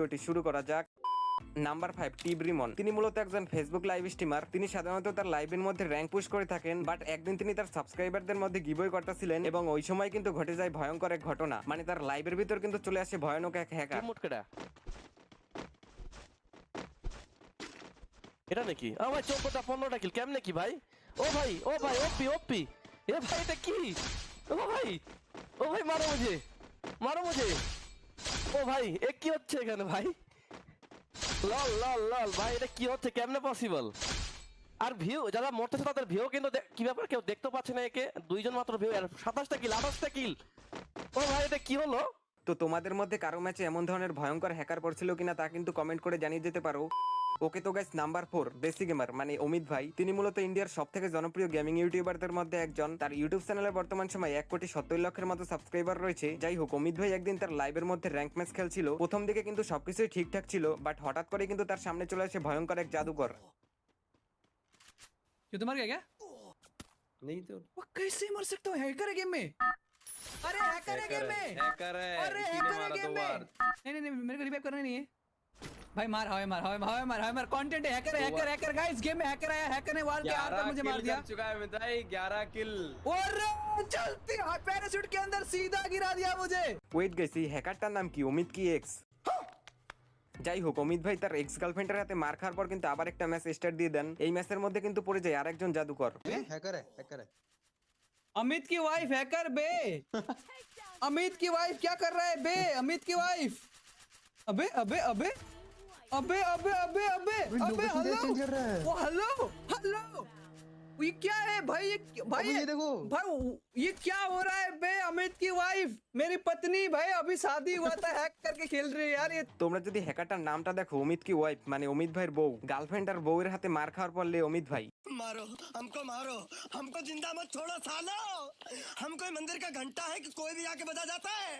ভিডিওটি শুরু করা যাক। Number 5, tube Rimon. তিনি মূলত একজন ফেসবুক লাইভ স্ট্রিমার। তিনি সাধারণত তার লাইভের মধ্যে র্যাঙ্ক পুশ করে থাকেন, বাট একদিন তিনি তার সাবস্ক্রাইবারদের মধ্যে গিভওয়ে করতেছিলেন এবং ওই সময় কিন্তু ঘটে যায় ভয়ঙ্কর এক ঘটনা। মানে তার লাইভের ভিতর কিন্তু চলে আসে ভয়ানক এক হ্যাকার। এটা নাকি ভাই 14টা 15টা কিল কেমনে কি ভাই? ও ভাই ওপি এ ভাই এটা কি? ও ভাই মারো মুঝে ও ভাই এ কি হচ্ছে এখানে ভাই? লল ভাই এটা কি হচ্ছে, কেমনে পসিবল? আর ভিউ যারা মরতেছে তাদের ভিউ কিন্তু কি ব্যাপার, কেউ দেখতে পাচ্ছে না একে। দুইজন মাত্র ভিউ, 27টা কিল 28টা কিল। ও ভাই এটা কি হলো? তো তোমাদের মধ্যে কারো ম্যাচে এমন ধরনের ভয়ঙ্কর হ্যাকার পড়ছিল কিনা তা কিন্তু কমেন্ট করে জানিয়ে যেতে পারো। ওকে তো গাইস, নাম্বার 4, বেসি গেমার মানে অমিত ভাই। তিনি মূলত ইন্ডিয়ার সবথেকে জনপ্রিয় গেমিং ইউটিউবারদের মধ্যে একজন। তার ইউটিউব চ্যানেলে বর্তমান সময় 1,70,00,000-এর মতো সাবস্ক্রাইবার রয়েছে। যাই হোক, অমিত ভাই একদিন তার লাইভের মধ্যে র্যাঙ্ক ম্যাচ খেলছিল। প্রথম দিকে কিন্তু সবকিছুই ঠিকঠাক ছিল, বাট হঠাৎ করে কিন্তু তার সামনে চলে আসে ভয়ঙ্কর এক জাদুকর। क्यों तुम्हारा क्या नहीं तो वो कैसे मर सकता हूँ? हैकर है गेम में। अरे हैकर है गेम में। हैकर है, अरे इसी ने हैकर है मारा गेम 2 में। बार। नहीं मेरे को रिवाइव करना नहीं है भाई। मार कंटेंट है। हैकर गाइस, गेम में हैकर आया। हैकर ने वाल के आर पर मुझे मार दिया। चुका है मिताई 11 किल। और चलती पैराशूट के अंदर सीधा गिरा दिया मुझे। ওয়েট গাইস, এই হ্যাকারটার নাম কি? অমিত কি এক্স? যাই হোক, অমিত ভাই তার এক্স গার্লফ্রেন্ডের হাতে মার খাওয়ার পর কিন্তু আবার একটা ম্যাচ স্টার্ট দিয়ে দেন। এই ম্যাচের মধ্যে কিন্তু পড়ে যায় আরেকজন জাদুকর। हैकर है अमित की वाइफ हैकर बे। अमित की वाइफ क्या कर रहा है बे? अमित की वाइफ अबे अबे अबे अबे अबे अबे अबे अबे हेलो ये क्या है भाई? ये देखो भाई, ये क्या हो रहा है बे? अमित की वाइफ मेरी पत्नी भाई, अभी शादी हुआ था, हैक करके खेल रही है यार ये। তোমরা যদি হ্যাকারটার নামটা দেখো, অমিত কি ওয়াইফ মানে অমিত ভাইয়ের বউ। গার্লফ্রেন্ড আর বউয়ের হাতে মার খাওয়ার পরলে অমিত ভাই मारो हमको जिंदा मत छोड़ो सालो। हम कोई मंदिर का घंटा है कि कोई भी आके बजा जाता है।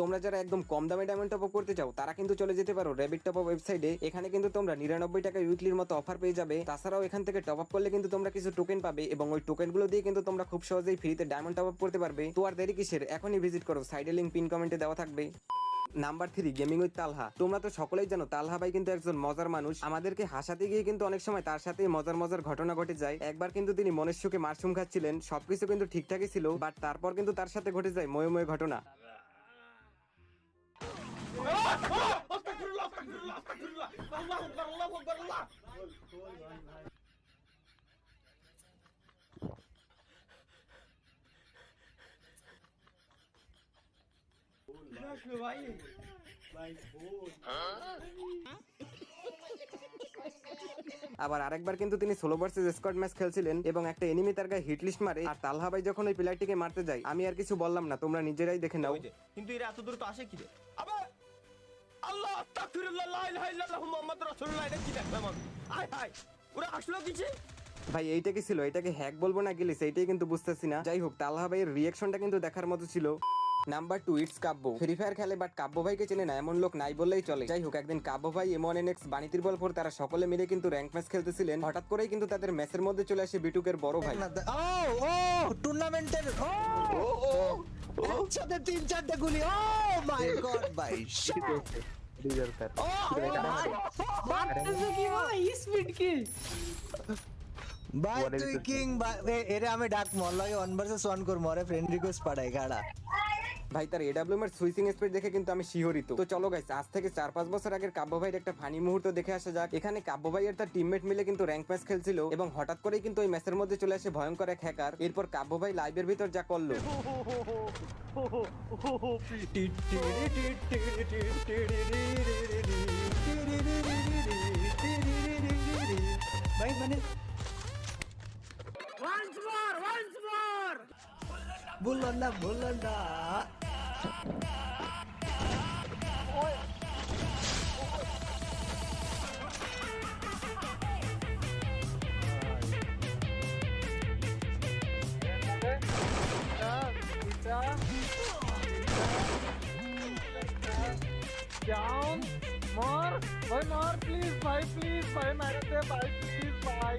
তোমরা যারা একদম কম দামে ডায়মন্ড টপ আপ করতে চাও তারা কিন্তু চলে যেতে পারো র্যাবিট টপ আপ ওয়েবসাইটে। এখানে কিন্তু তোমরা 99 টাকা উইকলির মতো অফার পেয়ে যাবে। তাছাড়াও এখান থেকে টপ আপ করলে কিন্তু তোমরা কিছু টোকেন পাবে এবং ওই টোকেনগুলো দিয়ে কিন্তু তোমরা খুব সহজেই ফ্রিতে ডায়মন্ড টপ আপ করতে পারবে। তো আর দেরি কিসের, এখনই ভিজিট করো। সাইডে লিংক পিন কমেন্টে দেওয়া থাকবে। নাম্বার 3, গেমিং উইথ তালহা। তোমরা তো সকলেই জানো তালহা ভাই কিন্তু একজন মজার মানুষ। আমাদেরকে হাসাতে গিয়ে কিন্তু অনেক সময় তার সাথে মজার ঘটনা ঘটে যায়। একবার কিন্তু তিনি মনের সুখে মাশরুম খাচ্ছিলেন, সবকিছু কিন্তু ঠিকঠাকই ছিল, বাট তারপর কিন্তু তার সাথে ঘটে যায় ময়ে ঘটনা। আবার আরেকবার কিন্তু তিনি সোলো ভার্সেস স্কোয়াড ম্যাচ খেলছিলেন এবং একটা এনিমি তার গায়ে হিট লিস্ট মারে। আর তালহা ভাই যখন ওই প্লেয়ারটিকে মারতে যায়, আমি আর কিছু বললাম না, তোমরা নিজেরাই দেখে নাও। কিন্তু এরা এত দূর তো আসে কি রে? আবে আল্লাহ আস্তাগফিরুল্লাহ লা ইলাহা ইল্লাল্লাহ মুহাম্মাদুর রাসূলুল্লাহ। এটা কি দেখলাম আমি? হাই ওরা আসলো কিছে? ভাই এইটা কি ছিল? এটাকে হ্যাক বলবো না গিলিস, এইটাই কিন্তু বুঝতেছি না। যাই হোক, তালহা ভাইয়ের রিয়াকশনটা কিন্তু দেখার মতো ছিল। Number 2, it's Kavya. Free fire খেলে বাট কাব্য ভাইকে চেনে না এমন লোক নাই বললেই চলে। যাই হোক, একদিন কাব্য ভাই, M1NX, বানিতির বল 4 তারা সকলে মিলে কিন্তু র্যাঙ্ক ম্যাচ খেলতেছিলেন। হঠাৎ করেই কিন্তু তাদের ম্যাচের মধ্যে চলে আসে বিটুকের বড় ভাই। ও টুর্নামেন্টের একসাথে 3-4টা গুলি। ও মাই গড ভাই, ভাই তুই কিং এরে আমি ডাক মর লাগে 1 ভার্সেস 1 কর মরে ফ্রেন্ড রিকোয়েস্ট পাঠাই গাড়া। ভাই তার AWM এর সুইচিং স্পিড দেখে কিন্তু আমি শিহরিত। তো চলো গাইস, আজ থেকে 4-5 বছর আগের কাব্য ভাইয়ের একটা ফানি মুহূর্ত দেখে আসা যাক। এখানে কাব্য ভাই আর তার টিমমেট মিলে কিন্তু র্যাঙ্ক ম্যাচ খেলছিল এবং হঠাৎ করেই কিন্তু ওই ম্যাচের মধ্যে চলে আসে ভয়ঙ্কর এক হ্যাকার। এরপর কাব্য ভাই লাইভের ভিতর যা করলো, भाई मैंने বললো না down more please भाई मेरे से भाई please भाई